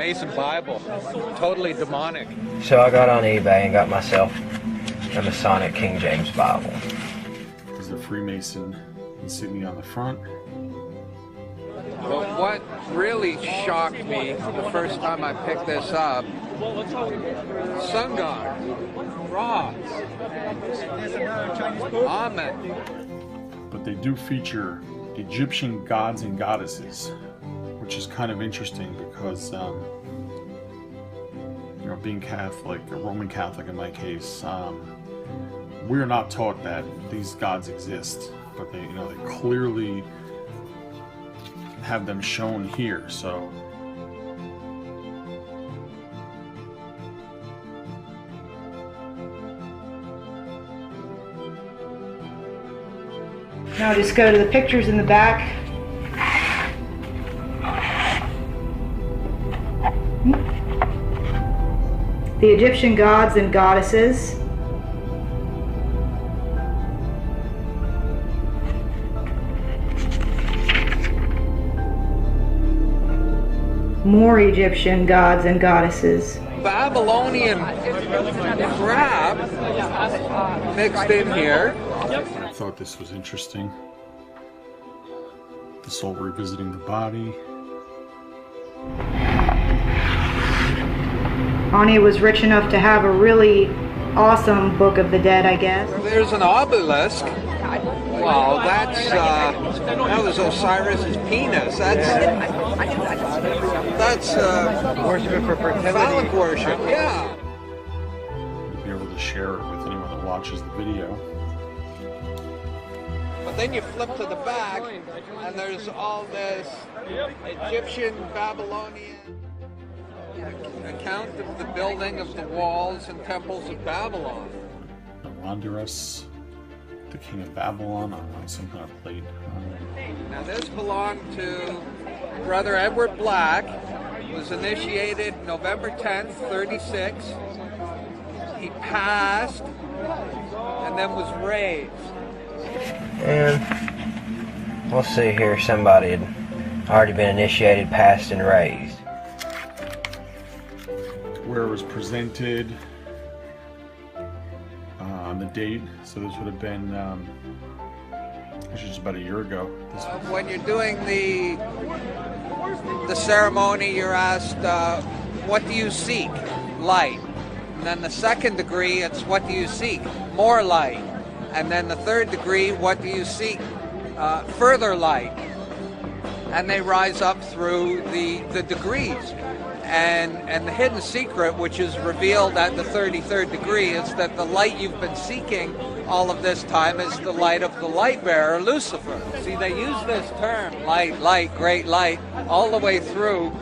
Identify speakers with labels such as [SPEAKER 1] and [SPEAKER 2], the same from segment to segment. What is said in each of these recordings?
[SPEAKER 1] Freemason Bible. Totally demonic.
[SPEAKER 2] So I got on eBay and got myself a Masonic King James Bible.
[SPEAKER 3] There's a Freemason insignia on the front.
[SPEAKER 1] But what really shocked me the first time I picked this up, sun god, frogs, Amen.
[SPEAKER 3] But they do feature Egyptian gods and goddesses, which is kind of interesting because, you know, being Catholic, a Roman Catholic in my case, we're not taught that these gods exist, but they, you know, they clearly have them shown here. So
[SPEAKER 4] now just go to the pictures in the back. The Egyptian gods and goddesses. More Egyptian gods and goddesses.
[SPEAKER 1] Babylonian crap mixed in here.
[SPEAKER 3] I thought this was interesting. The soul revisiting the body.
[SPEAKER 4] Ani was rich enough to have a really awesome Book of the Dead, I guess.
[SPEAKER 1] There's an obelisk. Wow, that was Osiris's penis. That's
[SPEAKER 2] Worship for fertility.
[SPEAKER 1] phallic worship. Yeah.
[SPEAKER 3] You'll be able to share it with anyone that watches the video.
[SPEAKER 1] But then you flip to the back, and there's all this Egyptian, Babylonian account of the building of the walls and temples of Babylon.
[SPEAKER 3] Wanderus, the king of Babylon, on some kind of plate.
[SPEAKER 1] Now this belonged to Brother Edward Black. Was initiated November 10th, 36. He passed and then was raised.
[SPEAKER 2] And we'll see here, somebody had already been initiated, passed, and raised.
[SPEAKER 3] Where it was presented, on the date, so this would have been, just about a year ago.
[SPEAKER 1] When you're doing the ceremony, you're asked, what do you seek? Light. And then the second degree, it's what do you seek? More light. And then the third degree, what do you seek? Further light. And they rise up through the degrees. And the hidden secret, which is revealed at the 33rd degree, is that the light you've been seeking all of this time is the light of the light bearer, Lucifer. See, they use this term, light, light, great light, all the way through,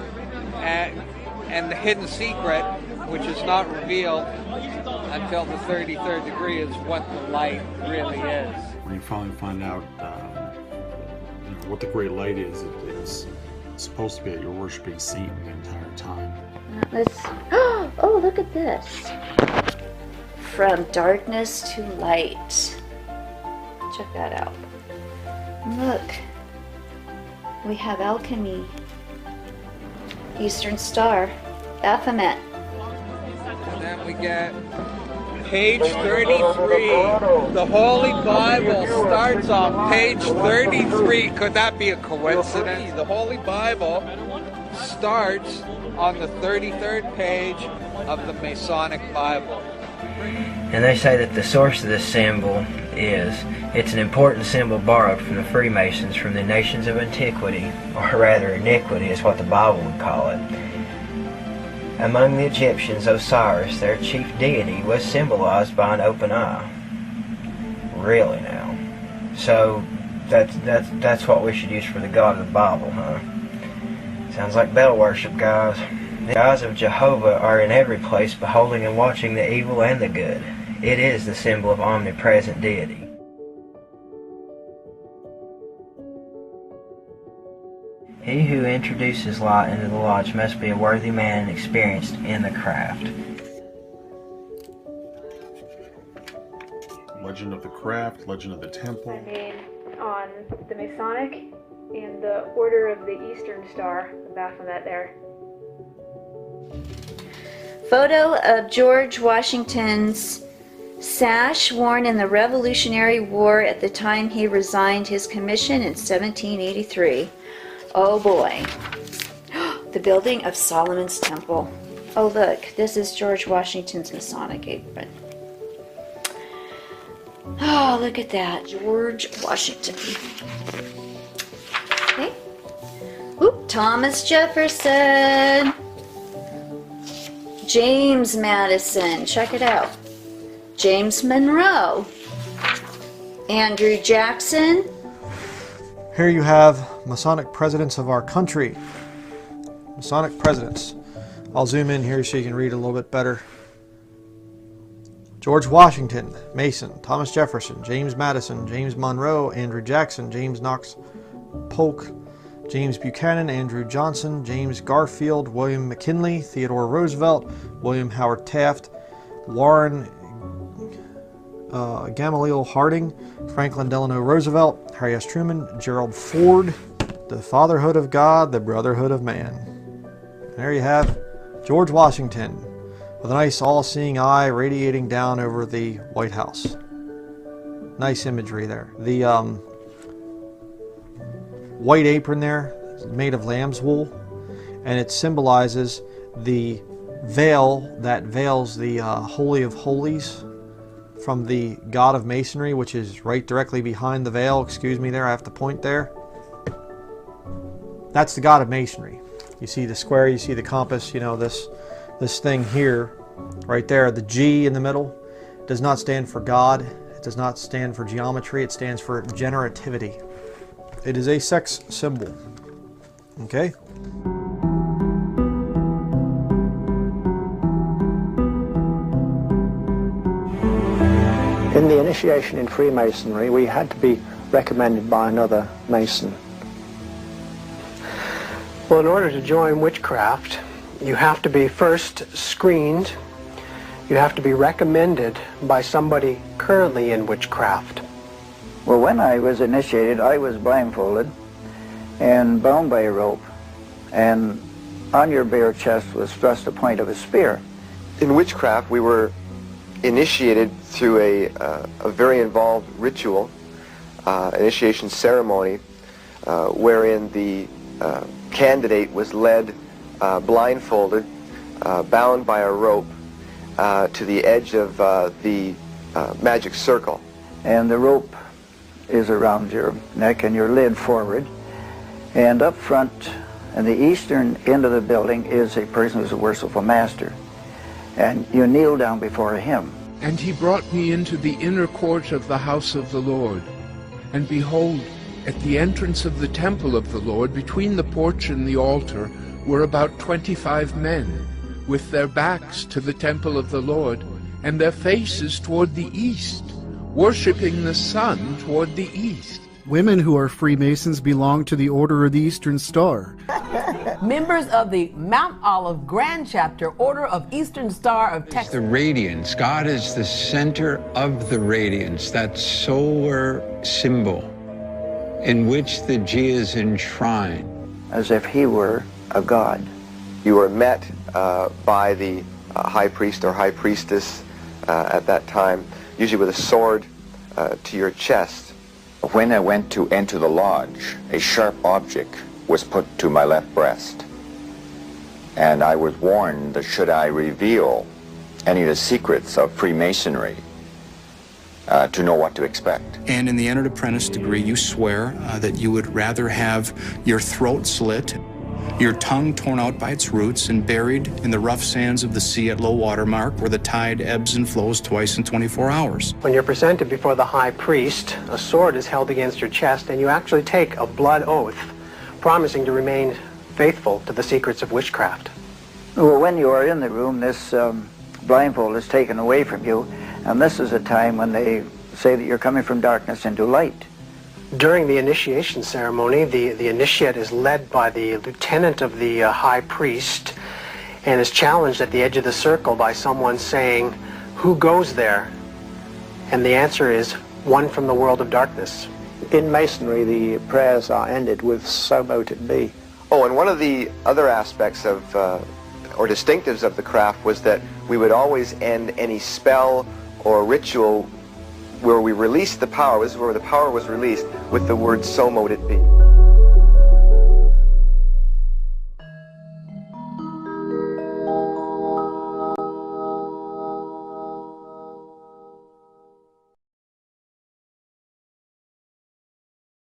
[SPEAKER 1] and the hidden secret, which is not revealed until the 33rd degree, is what the light really is.
[SPEAKER 3] When you finally find out what the great light is, it's supposed to be that you're worshiping Satan the entire time.
[SPEAKER 5] Let's. Oh, look at this. From darkness to light. Check that out. Look. We have alchemy. Eastern Star. Baphomet.
[SPEAKER 1] And then we get page 33. The Holy Bible starts on page 33. Could that be a coincidence? The Holy Bible starts on the 33rd page of the Masonic Bible.
[SPEAKER 2] And they say that the source of this symbol it's an important symbol borrowed from the Freemasons from the nations of antiquity, or rather iniquity is what the Bible would call it. Among the Egyptians, Osiris, their chief deity, was symbolized by an open eye. Really now? So that's what we should use for the God of the Bible, huh? Sounds like Bell worship, guys. The eyes of Jehovah are in every place, beholding and watching the evil and the good. It is the symbol of omnipresent deity. He who introduces light into the lodge must be a worthy man and experienced in the craft.
[SPEAKER 3] Legend of the craft, legend of the temple.
[SPEAKER 4] My name on the Masonic and the Order of the Eastern Star, the Baphomet there.
[SPEAKER 5] photo of George Washington's sash worn in the Revolutionary War at the time he resigned his commission in 1783. Oh boy. The building of Solomon's Temple. Oh look, this is George Washington's Masonic apron. Oh, look at that. George Washington. Okay. Oop, Thomas Jefferson. James Madison. Check it out. James Monroe. Andrew Jackson.
[SPEAKER 6] Here you have Masonic presidents of our country. Masonic presidents. I'll zoom in here so you can read a little bit better. George Washington, Mason. Thomas Jefferson, James Madison, James Monroe, Andrew Jackson, James Knox Polk, James Buchanan, Andrew Johnson, James Garfield, William McKinley, Theodore Roosevelt, William Howard Taft, Warren Gamaliel Harding, Franklin Delano Roosevelt, Harry S. Truman, Gerald Ford, the fatherhood of God, the brotherhood of man. There you have George Washington with a nice all-seeing eye radiating down over the White House. Nice imagery there. The white apron there is made of lamb's wool, and it symbolizes the veil that veils the Holy of Holies from the God of Masonry, which is right directly behind the veil. Excuse me there, I have to point there. That's the God of Masonry. You see the square, you see the compass, you know, this thing here, right there, the G in the middle, does not stand for God. It does not stand for geometry. It stands for generativity. It is a sex symbol. Okay?
[SPEAKER 7] In the initiation in Freemasonry, we had to be recommended by another Mason. Well, in order to join witchcraft, you have to be first screened. You have to be recommended by somebody currently in witchcraft.
[SPEAKER 8] Well, when I was initiated, I was blindfolded and bound by a rope, and on your bare chest was thrust the point of a spear.
[SPEAKER 9] In witchcraft, we were initiated through a very involved ritual, initiation ceremony, wherein the candidate was led blindfolded, bound by a rope to the edge of the magic circle.
[SPEAKER 8] And the rope is around your neck and your lid forward. And up front, in the eastern end of the building, is a person who's a worshipful master. And you kneel down before him.
[SPEAKER 10] And he brought me into the inner court of the house of the Lord. And behold, at the entrance of the temple of the Lord, between the porch and the altar, were about 25 men, with their backs to the temple of the Lord, and their faces toward the east, worshipping the sun toward the east.
[SPEAKER 11] Women who are Freemasons belong to the Order of the Eastern Star.
[SPEAKER 12] Members of the Mount Olive Grand Chapter, Order of Eastern Star of Texas.
[SPEAKER 13] The radiance. God is the center of the radiance, that solar symbol in which the G is enshrined.
[SPEAKER 8] As if he were a god.
[SPEAKER 9] You were met by the high priest or high priestess at that time, usually with a sword to your chest.
[SPEAKER 14] When I went to enter the lodge, a sharp object was put to my left breast. And I was warned that should I reveal any of the secrets of Freemasonry, to know what to expect.
[SPEAKER 15] And in the entered apprentice degree, you swear that you would rather have your throat slit, your tongue torn out by its roots, and buried in the rough sands of the sea at low water mark, where the tide ebbs and flows twice in 24 hours.
[SPEAKER 7] When you're presented before the high priest, a sword is held against your chest, and you actually take a blood oath, promising to remain faithful to the secrets of witchcraft.
[SPEAKER 8] Well, when you are in the room, this blindfold is taken away from you, and this is a time when they say that you're coming from darkness into light.
[SPEAKER 7] During the initiation ceremony, the initiate is led by the lieutenant of the high priest and is challenged at the edge of the circle by someone saying, "Who goes there?" And the answer is, "One from the world of darkness."
[SPEAKER 16] In Masonry, the prayers are ended with "So mote it be."
[SPEAKER 9] Oh, and one of the other aspects of or distinctives of the craft was that we would always end any spell or ritual where we released the power, this is where the power was released, with the word "so mote it be."